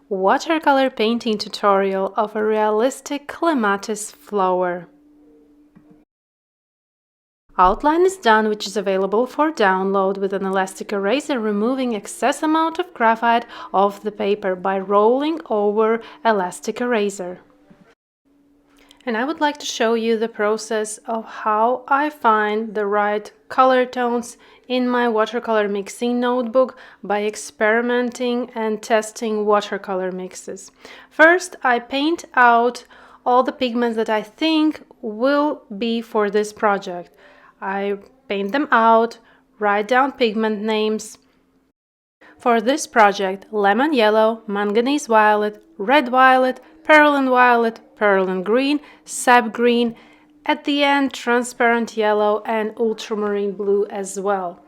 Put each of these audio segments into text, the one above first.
watercolor painting tutorial of a realistic clematis flower. Outline is done, which is available for download with an elastic eraser, removing excess amount of graphite off the paper by rolling over elastic eraser. And I would like to show you the process of how I find the right color tones in my watercolor mixing notebook by experimenting and testing watercolor mixes. First, I paint out all the pigments that I think will be for this project. I paint them out, write down pigment names. For this project, lemon yellow, manganese violet, red violet, perlin violet, perlin green, sap green, at the end transparent yellow and ultramarine blue as well.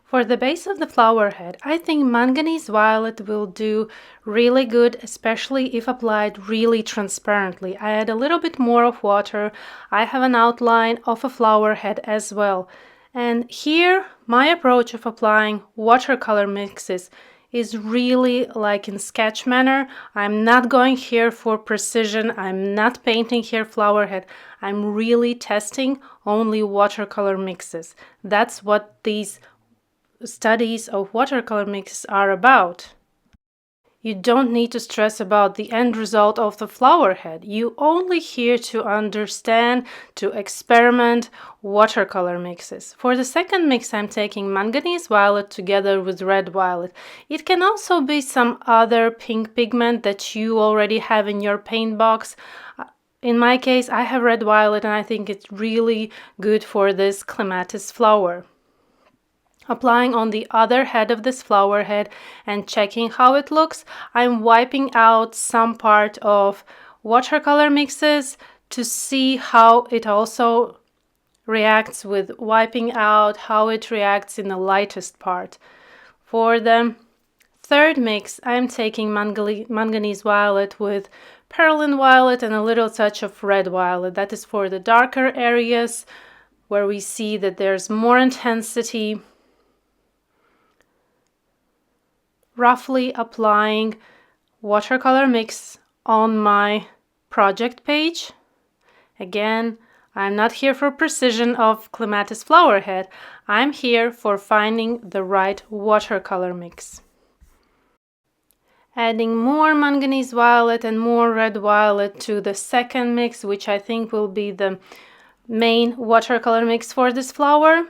For the base of the flower head, I think manganese violet will do really good, especially if applied really transparently. I add a little bit more of water. I have an outline of a flower head as well. And here, my approach of applying watercolor mixes is really like in sketch manner. I'm not going here for precision. I'm not painting here flower head. I'm really testing only watercolor mixes. That's what these studies of watercolor mixes are about. You don't need to stress about the end result of the flower head. You only here to understand, to experiment watercolor mixes. For the second mix, I'm taking manganese violet together with red violet. It can also be some other pink pigment that you already have in your paint box. In my case, I have red violet and I think it's really good for this clematis flower. Applying on the other head of this flower head and checking how it looks, I'm wiping out some part of watercolor mixes to see how it also reacts with wiping out, how it reacts in the lightest part. For the third mix, I'm taking manganese violet with perlin violet and a little touch of red violet. That is for the darker areas where we see that there's more intensity. Roughly applying watercolor mix on my project page. Again, I'm not here for precision of clematis flower head. I'm here for finding the right watercolor mix. Adding more manganese violet and more red violet to the second mix, which I think will be the main watercolor mix for this flower.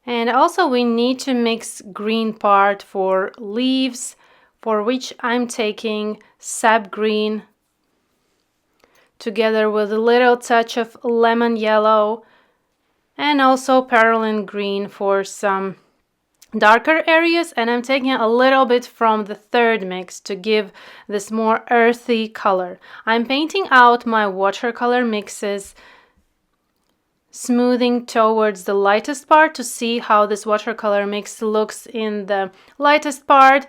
And also we need to mix green part for leaves, for which I'm taking sap green together with a little touch of lemon yellow and also perlin green for some darker areas. And I'm taking a little bit from the third mix to give this more earthy color. I'm painting out my watercolor mixes, smoothing towards the lightest part to see how this watercolor mix looks in the lightest part,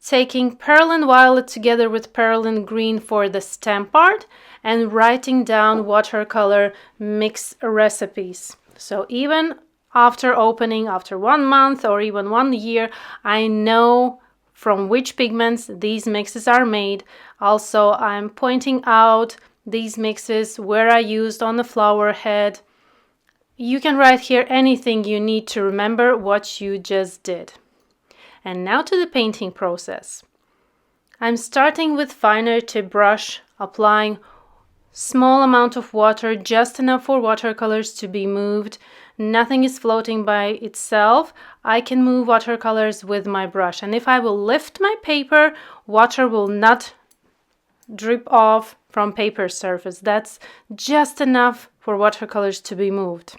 taking perlin violet together with perlin green for the stem part, and writing down watercolor mix recipes. So even after opening, after 1 month or even 1 year, I know from which pigments these mixes are made. Also, I'm pointing out these mixes where I used on the flower head. You can write here anything you need to remember what you just did. And now to the painting process. I'm starting with finer tip brush, applying small amount of water, just enough for watercolors to be moved. Nothing is floating by itself. I can move watercolors with my brush. And if I will lift my paper, water will not drip off from paper surface. That's just enough for watercolors to be moved.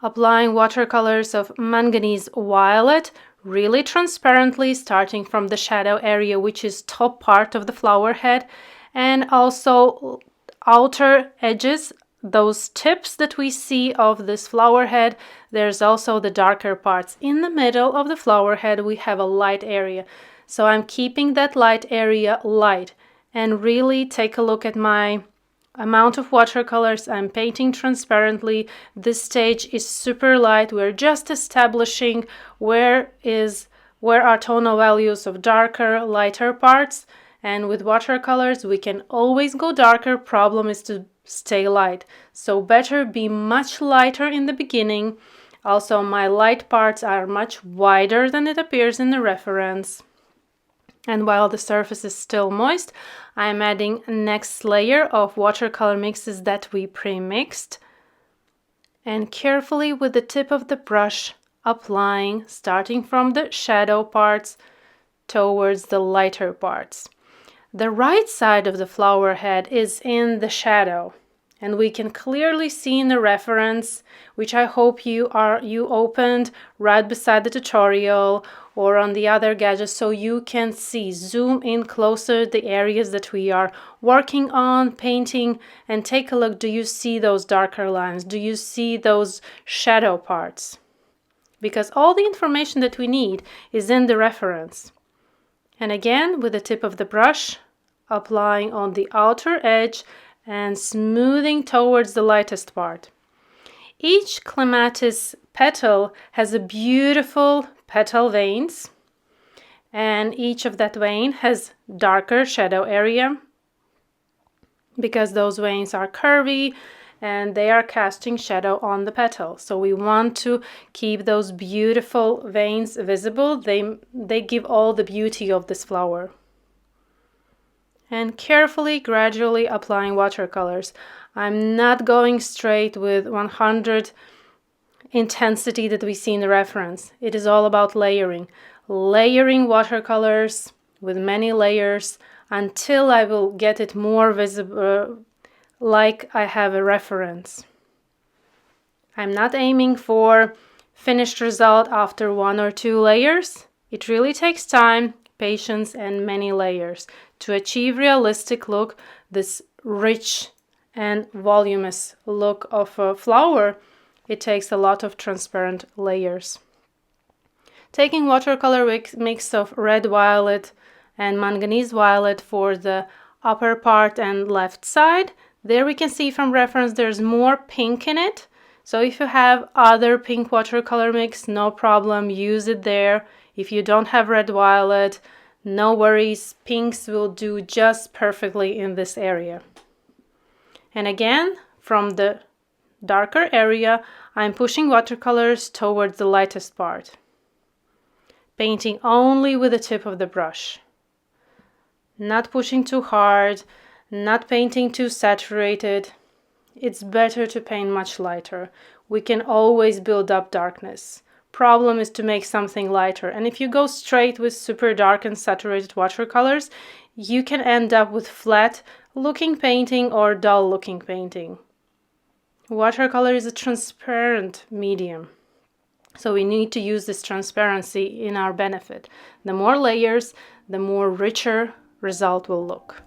Applying watercolors of manganese violet really transparently, starting from the shadow area, which is top part of the flower head, and also outer edges, those tips that we see of this flower head. There's also the darker parts. In the middle of the flower head, we have a light area. So I'm keeping that light area light, and really take a look at my amount of watercolors. I'm painting transparently. This stage is super light. We're just establishing where is where are tonal values of darker, lighter parts, and with watercolors we can always go darker. Problem is to stay light, so better be much lighter in the beginning. Also, my light parts are much wider than it appears in the reference. And while the surface is still moist, I'm adding next layer of watercolor mixes that we pre-mixed, and carefully with the tip of the brush applying, starting from the shadow parts towards the lighter parts. The right side of the flower head is in the shadow, and we can clearly see in the reference, which I hope you opened right beside the tutorial or on the other gadget, so you can see, zoom in closer the areas that we are working on painting, and take a look. Do you see those darker lines? Do you see those shadow parts? Because all the information that we need is in the reference. And again, with the tip of the brush, applying on the outer edge and smoothing towards the lightest part. Each clematis petal has a beautiful petal veins, and each of that vein has darker shadow area because those veins are curvy and they are casting shadow on the petal. So we want to keep those beautiful veins visible. They give all the beauty of this flower. And carefully, gradually applying watercolors. I'm not going straight with 100 intensity that we see in the reference. It is all about layering. Layering watercolors with many layers until I will get it more visible, like I have a reference. I'm not aiming for finished result after 1 or 2 layers. It really takes time, patience, and many layers to achieve realistic look, this rich and voluminous look of a flower. It takes a lot of transparent layers. Taking watercolor mix of red violet and manganese violet for the upper part and left side. There we can see from reference there's more pink in it. So if you have other pink watercolor mix, no problem, use it there. If you don't have red violet, no worries, pinks will do just perfectly in this area. And again, from the darker area, I'm pushing watercolors towards the lightest part, painting only with the tip of the brush. Not pushing too hard, not painting too saturated. It's better to paint much lighter. We can always build up darkness. Problem is to make something lighter, and if you go straight with super dark and saturated watercolors, you can end up with flat looking painting or dull looking painting. Watercolor is a transparent medium, so we need to use this transparency in our benefit. The more layers, the more richer result will look.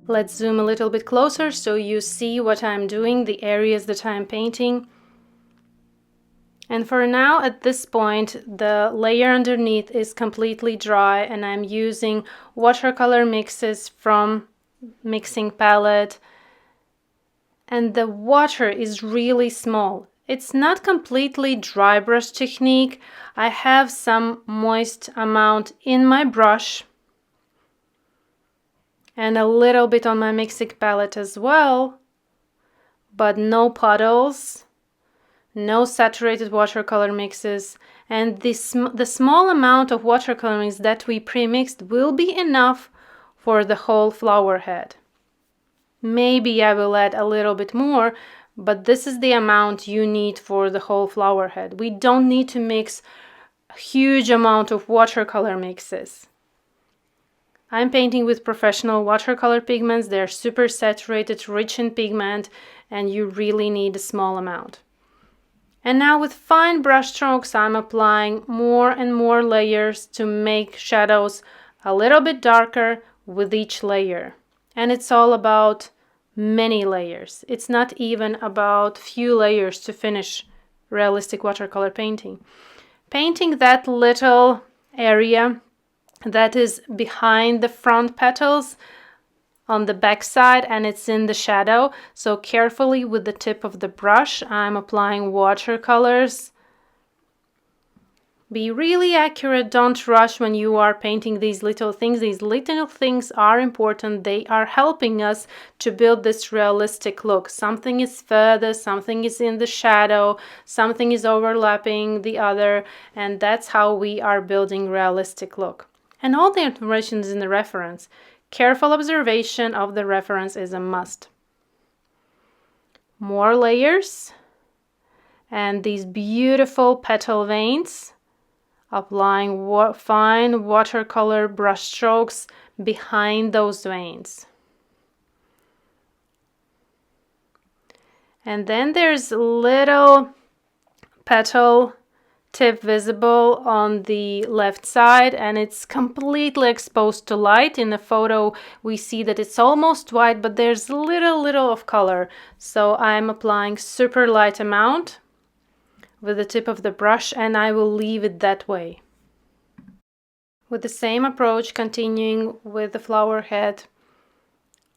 Let's zoom a little bit closer so you see what I'm doing, the areas that I'm painting. And for now, at this point, the layer underneath is completely dry, and I'm using watercolor mixes from mixing palette. And the water is really small. It's not completely dry brush technique. I have some moist amount in my brush and a little bit on my mixing palette as well, but no puddles, no saturated watercolor mixes, and the small amount of watercolor mix that we pre-mixed will be enough for the whole flower head. Maybe I will add a little bit more, but this is the amount you need for the whole flower head. We don't need to mix a huge amount of watercolor mixes. I'm painting with professional watercolor pigments. They're super saturated, rich in pigment, and you really need a small amount. And now with fine brush strokes, I'm applying more and more layers to make shadows a little bit darker with each layer. And it's all about many layers. It's not even about few layers to finish realistic watercolor painting. Painting that little area that is behind the front petals on the back side, and it's in the shadow. So carefully with the tip of the brush, I'm applying watercolors. Be really accurate, don't rush when you are painting these little things. These little things are important. They are helping us to build this realistic look. Something is further, something is in the shadow, something is overlapping the other, and that's how we are building realistic look. And all the information is in the reference. Careful observation of the reference is a must. More layers and these beautiful petal veins. Applying fine watercolor brush strokes behind those veins. And then there's a little petal tip visible on the left side, and it's completely exposed to light. In the photo we see that it's almost white, but there's little of color. So I'm applying super light amount with the tip of the brush, and I will leave it that way. With the same approach, continuing with the flower head,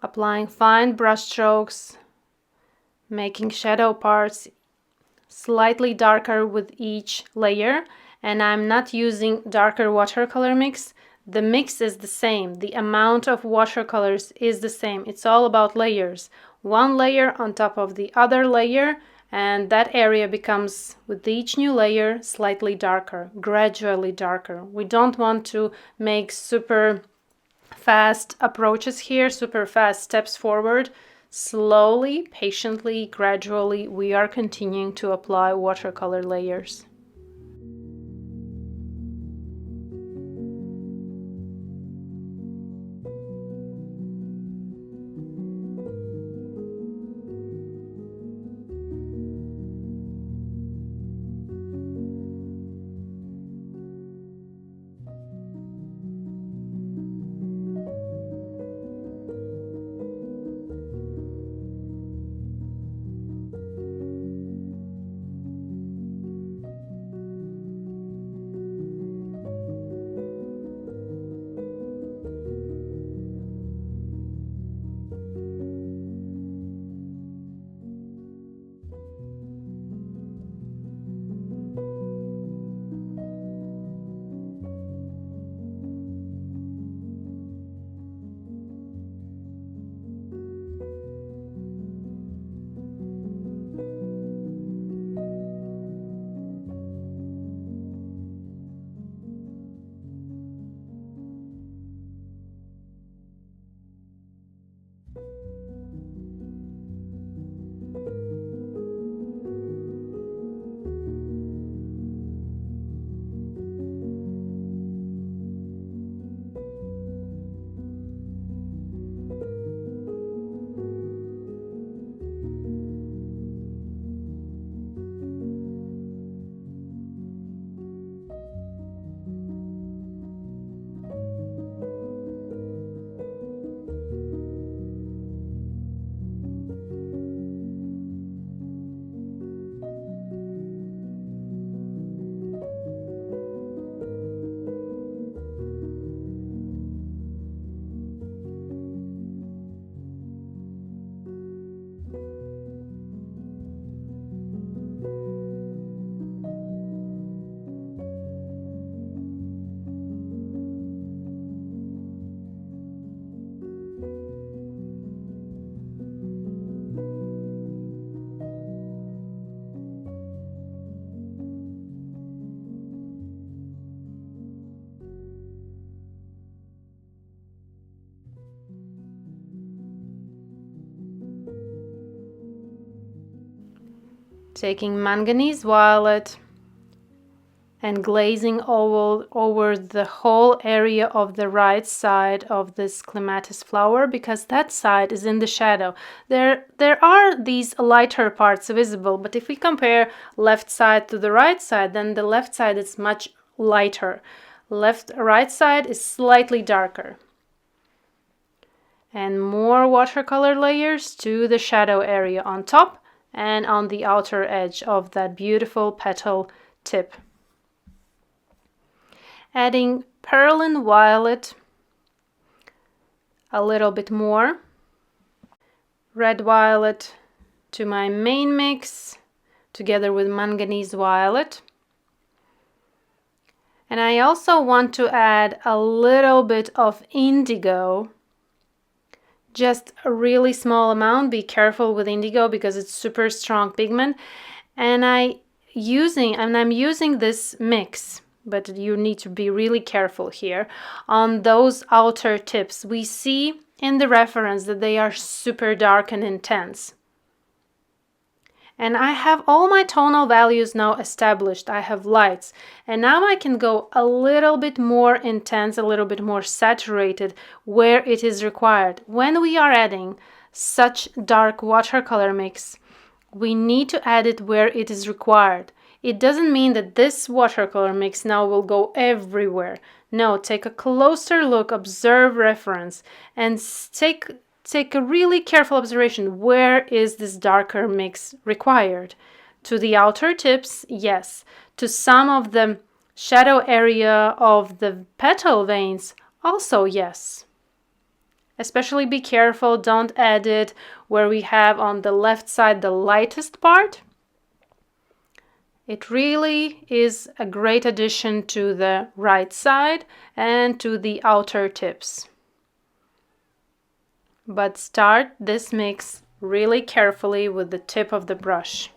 applying fine brush strokes, making shadow parts slightly darker with each layer. And I'm not using darker watercolor mix. The mix is the same. The amount of watercolors is the same. It's all about layers. One layer on top of the other layer, and that area becomes, with each new layer, slightly darker, gradually darker. We don't want to make super fast approaches here, super fast steps forward. Slowly, patiently, gradually, we are continuing to apply watercolor layers. taking manganese violet and glazing over the whole area of the right side of this clematis flower, because that side is in the shadow. There are these lighter parts visible, but if we compare left side to the right side, then the left side is much lighter. Right side is slightly darker. And more watercolor layers to the shadow area on top and on the outer edge of that beautiful petal tip. Adding Perlin Violet a little bit more. Red Violet to my main mix together with Manganese Violet. And I also want to add a little bit of indigo. Just a really small amount. Be careful with indigo because it's super strong pigment. And I'm using this mix, but you need to be really careful here. On those outer tips, we see in the reference that they are super dark and intense. And I have all my tonal values now established. I have lights. And now I can go a little bit more intense, a little bit more saturated where it is required. When we are adding such dark watercolor mix, we need to add it where it is required. It doesn't mean that this watercolor mix now will go everywhere. No, take a closer look, observe reference, and take a really careful observation. Where is this darker mix required? To the outer tips, yes. To some of the shadow area of the petal veins, also yes. Especially be careful, don't add it where we have on the left side the lightest part. It really is a great addition to the right side and to the outer tips. But start this mix really carefully with the tip of the brush.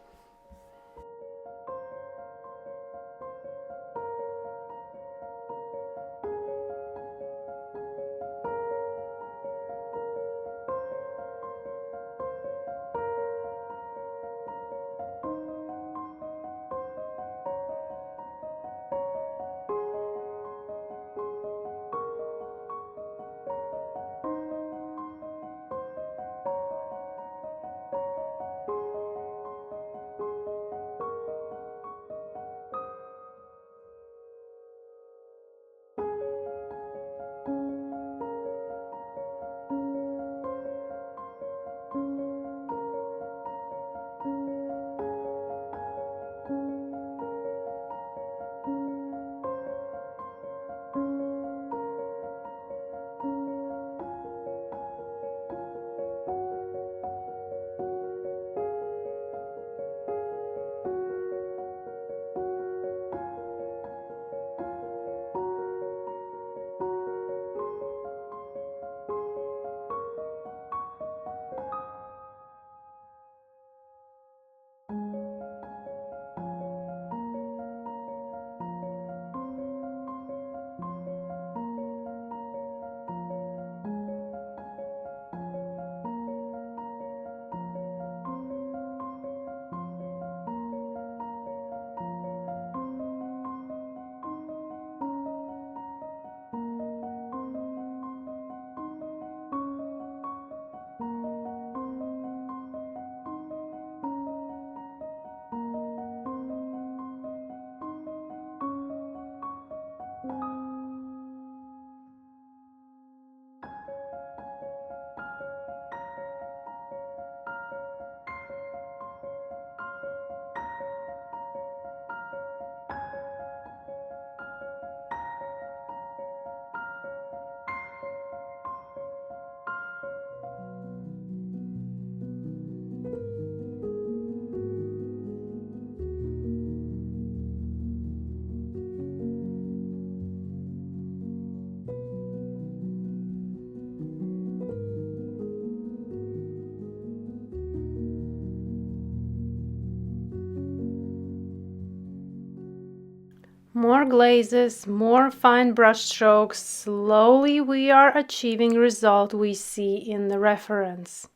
More glazes, more fine brush strokes. Slowly we are achieving result we see in the reference.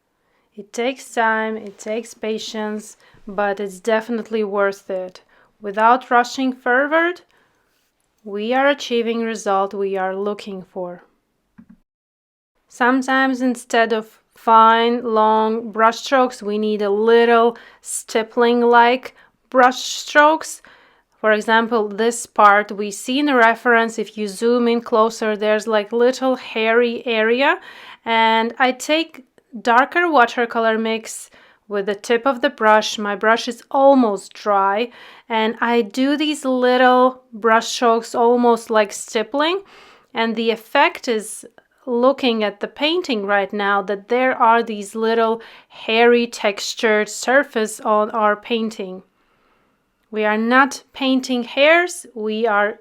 It takes time, it takes patience, but it's definitely worth it. Without rushing forward, we are achieving result we are looking for. Sometimes instead of fine, long brush strokes, we need a little stippling-like brush strokes. For example, this part we see in the reference, if you zoom in closer, there's like little hairy area, and I take darker watercolor mix with the tip of the brush. My brush is almost dry, and I do these little brush strokes almost like stippling, and the effect is, looking at the painting right now, that there are these little hairy textured surface on our painting. We are not painting hairs, we are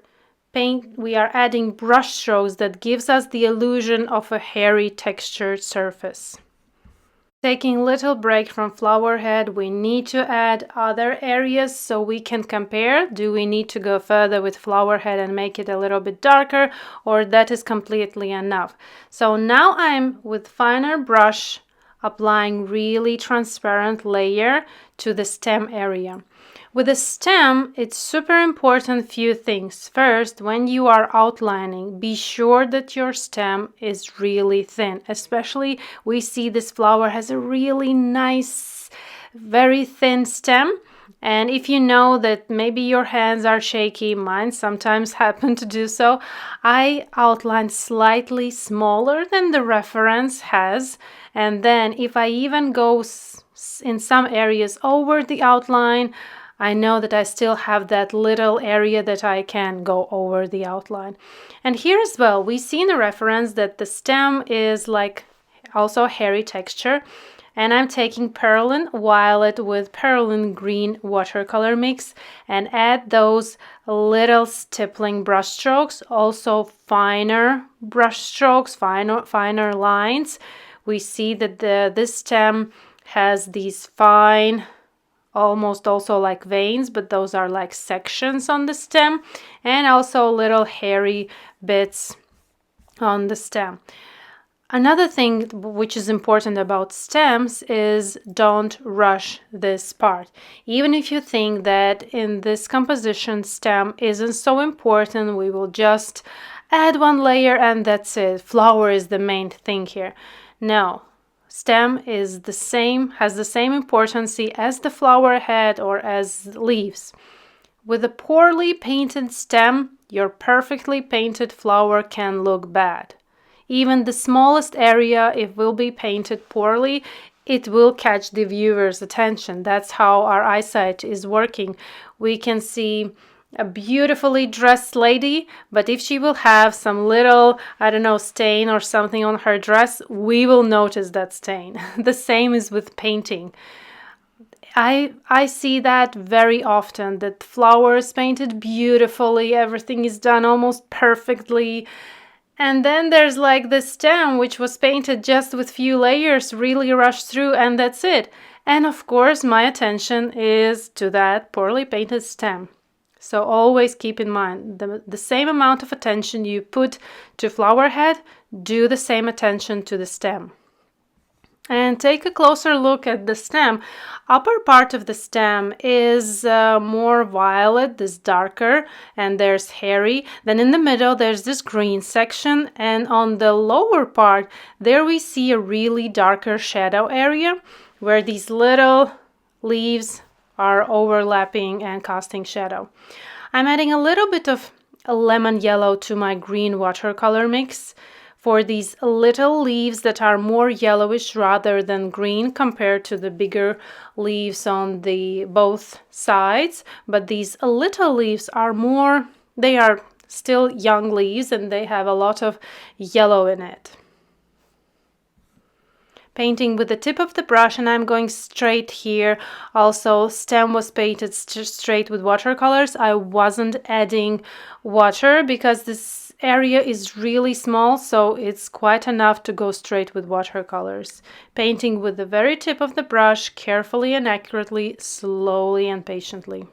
adding brush strokes that gives us the illusion of a hairy textured surface. Taking little break from flower head, we need to add other areas so we can compare. Do we need to go further with flower head and make it a little bit darker, or that is completely enough? So now I'm with finer brush applying really transparent layer to the stem area. With the stem, it's super important few things. First, when you are outlining, be sure that your stem is really thin. Especially, we see this flower has a really nice, very thin stem. And if you know that maybe your hands are shaky, mine sometimes happen to do so, I outline slightly smaller than the reference has. And then if I even go in some areas over the outline, I know that I still have that little area that I can go over the outline. And here as well, we see in the reference that the stem is like also hairy texture. And I'm taking Perlin Violet with Perlin Green watercolor mix and add those little stippling brush strokes, also finer brush strokes, finer lines. We see that this stem has these fine, almost also like veins, but those are like sections on the stem, and also little hairy bits on the stem. Another thing which is important about stems is don't rush this part. Even if you think that in this composition stem isn't so important, we will just add one layer and that's it. Flower is the main thing here. No. Stem is the same, has the same importance as the flower head or as leaves. With a poorly painted stem, your perfectly painted flower can look bad. Even the smallest area, if it will be painted poorly, it will catch the viewer's attention. That's how our eyesight is working. We can see a beautifully dressed lady, but if she will have some little, I don't know, stain or something on her dress, we will notice that stain. The same is with painting. I see that very often, that flowers painted beautifully, everything is done almost perfectly, and then there's like the stem which was painted just with few layers, really rushed through, and that's it. And of course my attention is to that poorly painted stem. So always keep in mind, the same amount of attention you put to flower head, do the same attention to the stem. And take a closer look at the stem. Upper part of the stem is more violet, this darker, and there's hairy. Then in the middle there's this green section, and on the lower part there we see a really darker shadow area where these little leaves are overlapping and casting shadow. I'm adding a little bit of lemon yellow to my green watercolor mix for these little leaves that are more yellowish rather than green compared to the bigger leaves on the both sides. But these little leaves are more, they are still young leaves and they have a lot of yellow in it. Painting with the tip of the brush, and I'm going straight here. Also, stem was painted straight with watercolors. I wasn't adding water because this area is really small, so it's quite enough to go straight with watercolors. Painting with the very tip of the brush, carefully and accurately, slowly and patiently.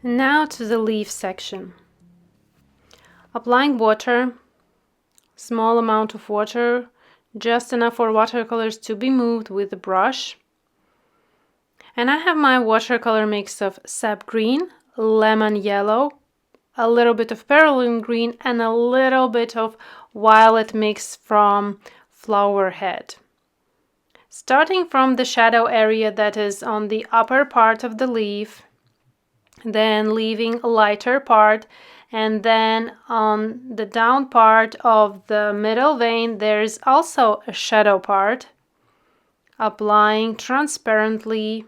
Now to the leaf section. Applying water, small amount of water, just enough for watercolors to be moved with the brush. And I have my watercolor mix of sap green, lemon yellow, a little bit of perylene green, and a little bit of violet mix from flower head. Starting from the shadow area that is on the upper part of the leaf, then leaving a lighter part, and then on the down part of the middle vein there's also a shadow part, applying transparently,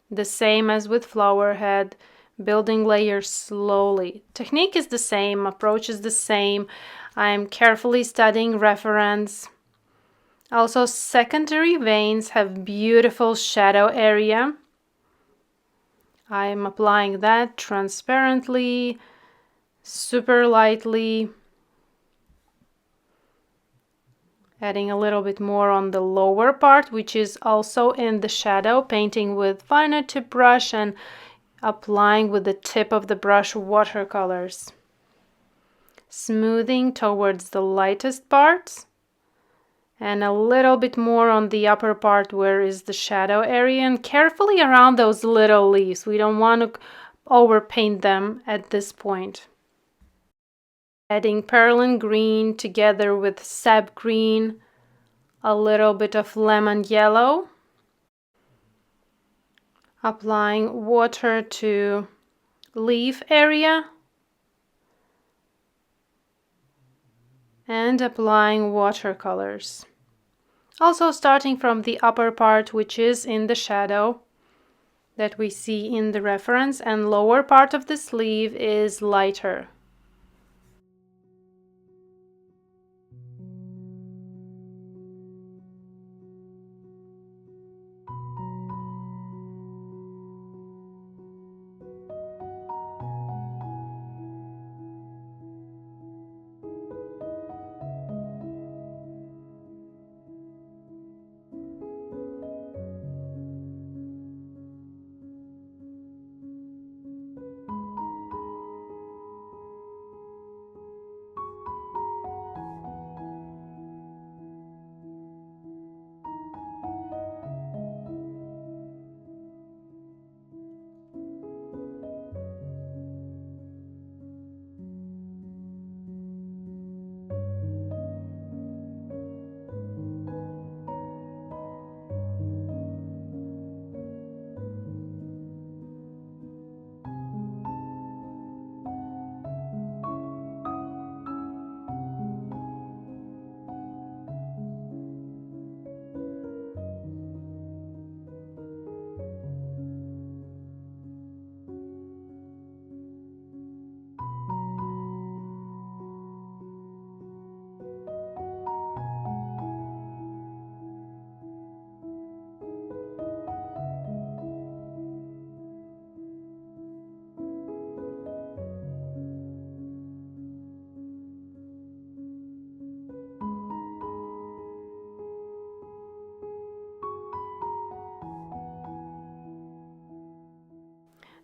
the same as with flower head, building layers slowly. Technique is the same, approach is the same. I'm carefully studying reference. Also, secondary veins have beautiful shadow area. I'm applying that transparently, super lightly, adding a little bit more on the lower part, which is also in the shadow, painting with finer tip brush and applying with the tip of the brush watercolors. Smoothing towards the lightest parts and a little bit more on the upper part where is the shadow area, and carefully around those little leaves. We don't want to overpaint them at this point. Adding perylene green together with sap green, a little bit of lemon yellow. Applying water to leaf area and applying watercolors. Also starting from the upper part, which is in the shadow that we see in the reference, and lower part of the sleeve is lighter.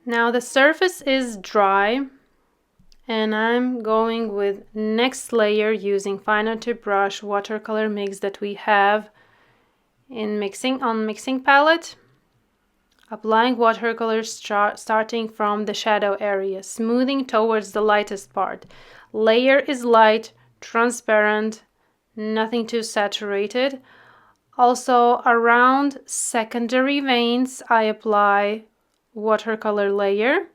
Now the surface is dry, and I'm going with next layer using finer tip brush watercolor mix that we have in mixing palette. Applying watercolors starting from the shadow area, smoothing towards the lightest part. Layer is light, transparent, nothing too saturated. Also around secondary veins I apply watercolor layer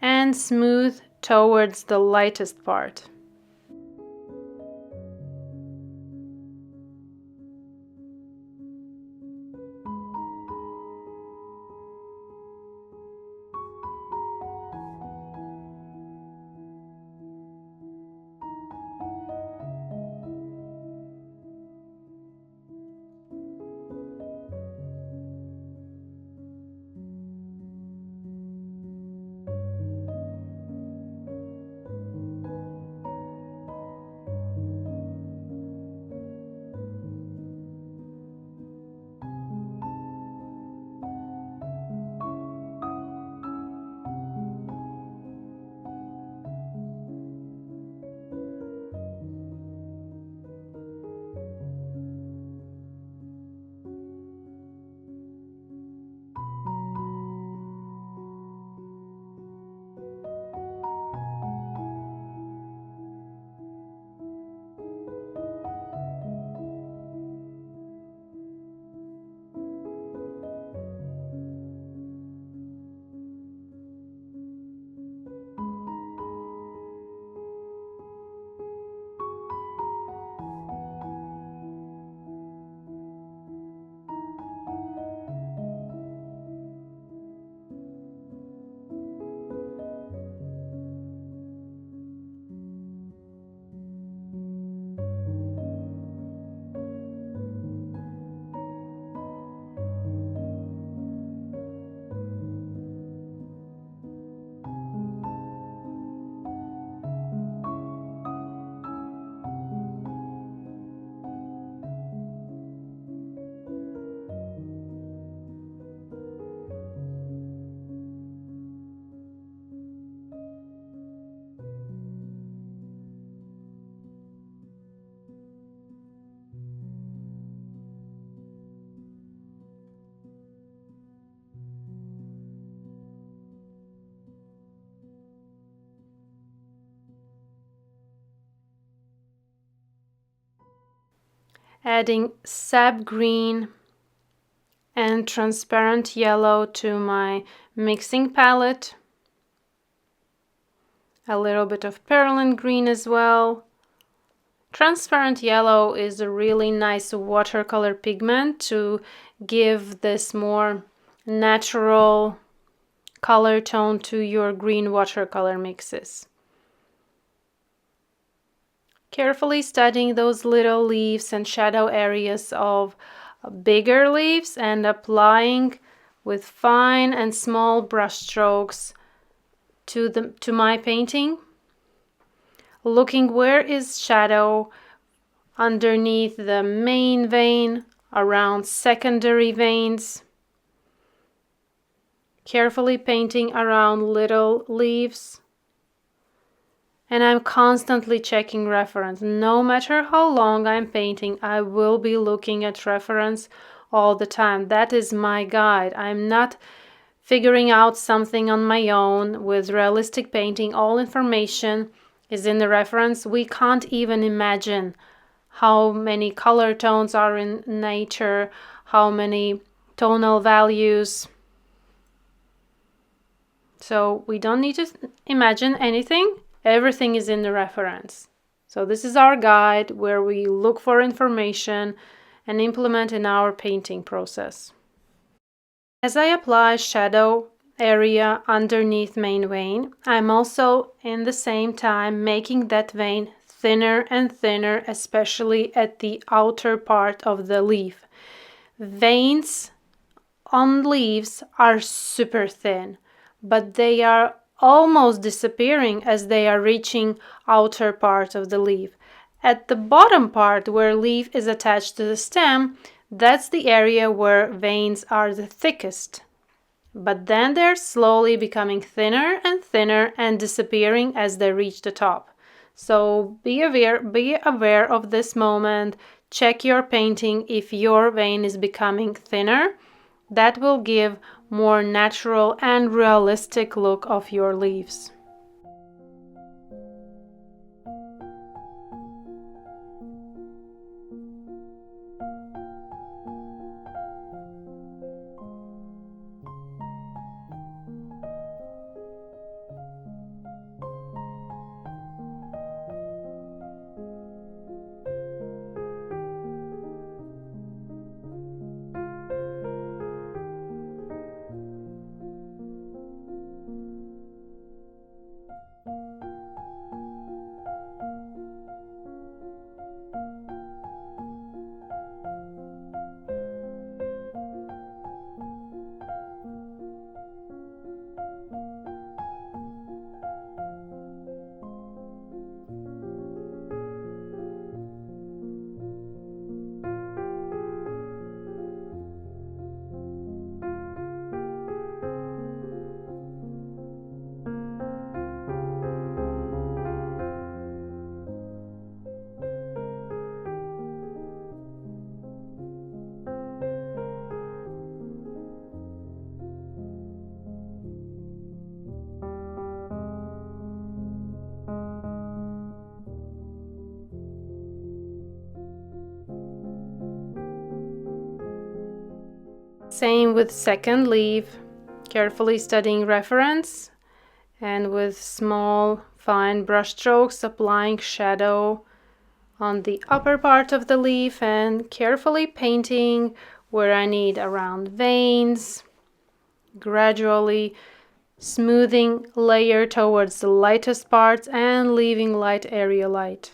and smooth towards the lightest part. adding sap green and transparent yellow to my mixing palette. A little bit of perlin green as well. Transparent yellow is a really nice watercolor pigment to give this more natural color tone to your green watercolor mixes. Carefully studying those little leaves and shadow areas of bigger leaves and applying with fine and small brush strokes to my painting. Looking where is shadow underneath the main vein, around secondary veins. Carefully painting around little leaves. And I'm constantly checking reference. No matter how long I'm painting, I will be looking at reference all the time. That is my guide. I'm not figuring out something on my own. With realistic painting, all information is in the reference. We can't even imagine how many color tones are in nature, how many tonal values. So we don't need to imagine anything. Everything is in the reference. So this is our guide where we look for information and implement in our painting process. As I apply shadow area underneath main vein, I'm also in the same time making that vein thinner and thinner, especially at the outer part of the leaf. Veins on leaves are super thin, but they are almost disappearing as they are reaching outer part of the leaf. At the bottom part where leaf is attached to the stem, that's the area where veins are the thickest. But then they're slowly becoming thinner and disappearing as they reach the top. So be aware of this moment. Check your painting if your vein is becoming thinner. That will give more natural and realistic look of your leaves. Same with second leaf, carefully studying reference and with small fine brush strokes applying shadow on the upper part of the leaf and carefully painting where I need around veins, gradually smoothing layer towards the lightest parts and leaving light area light.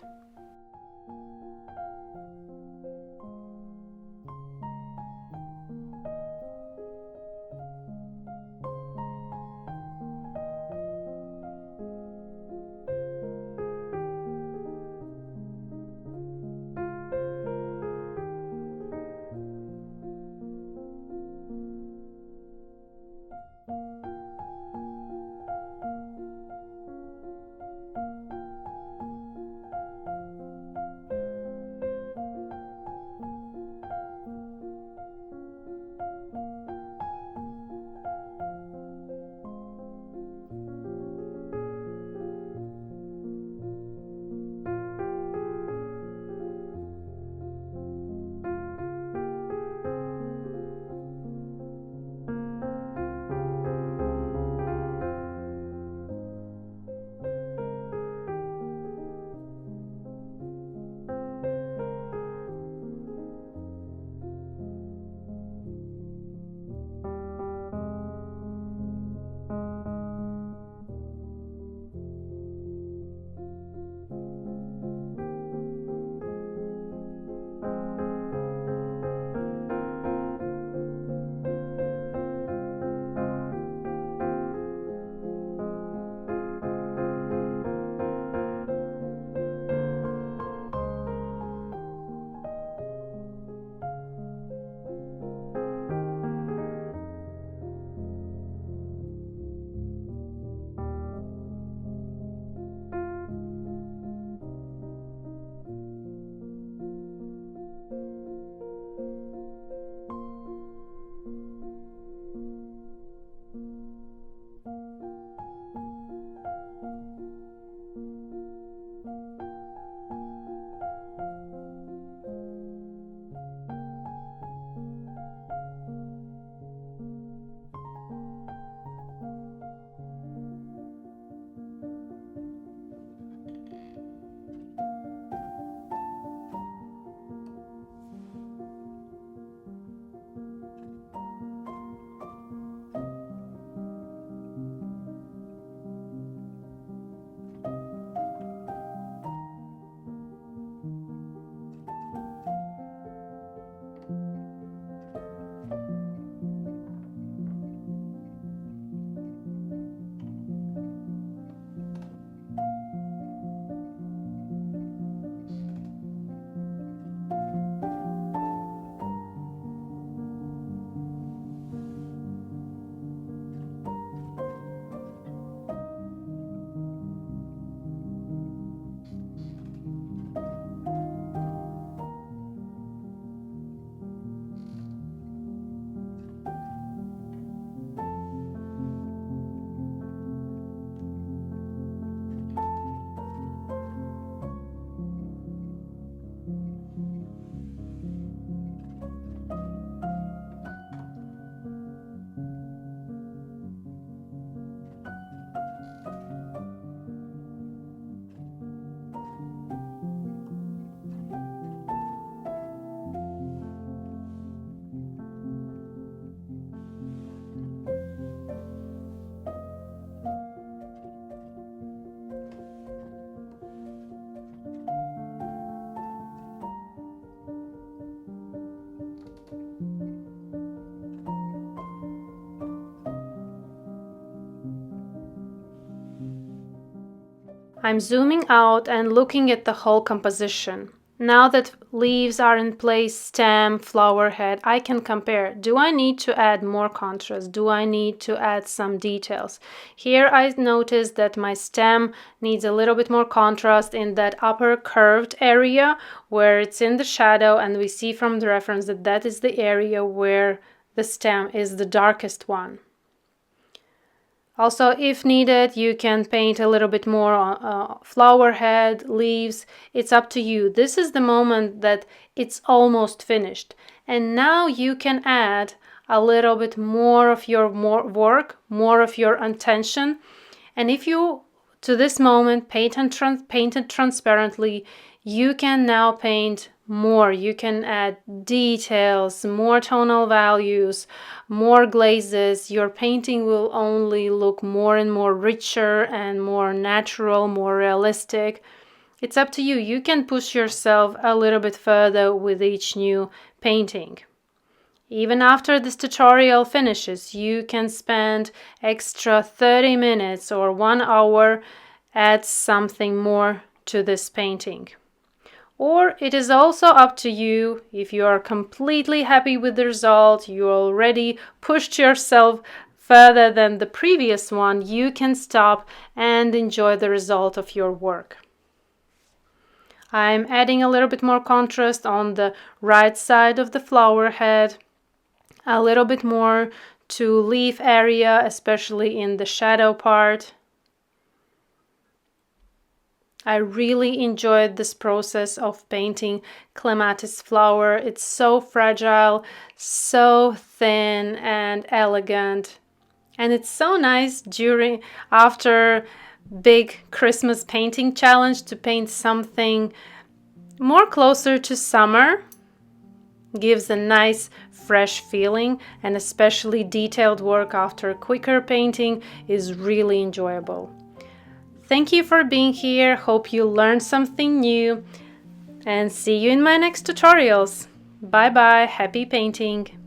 I'm zooming out and looking at the whole composition. Now that leaves are in place, stem, flower head, I can compare. Do I need to add more contrast? Do I need to add some details? Here I noticed that my stem needs a little bit more contrast in that upper curved area where it's in the shadow, and we see from the reference that that is the area where the stem is the darkest one. Also, if needed, you can paint a little bit more on flower head, leaves. It's up to you. This is the moment that it's almost finished. And now you can add a little bit more of your work, more of your intention. And if you, to this moment, painted transparently, you can now paint more. You can add details, more tonal values, more glazes. Your painting will only look more and more richer and more natural, more realistic. It's up to you. You can push yourself a little bit further with each new painting. Even after this tutorial finishes, you can spend extra 30 minutes or 1 hour, add something more to this painting. Or it is also up to you. If you are completely happy with the result, you already pushed yourself further than the previous one, you can stop and enjoy the result of your work. I'm adding a little bit more contrast on the right side of the flower head, a little bit more to leaf area, especially in the shadow part. I really enjoyed this process of painting Clematis flower. It's so fragile, so thin and elegant. And it's so nice after big Christmas painting challenge to paint something more closer to summer. Gives a nice fresh feeling, and especially detailed work after quicker painting is really enjoyable. Thank you for being here. Hope you learned something new, and see you in my next tutorials. Bye bye. Happy painting.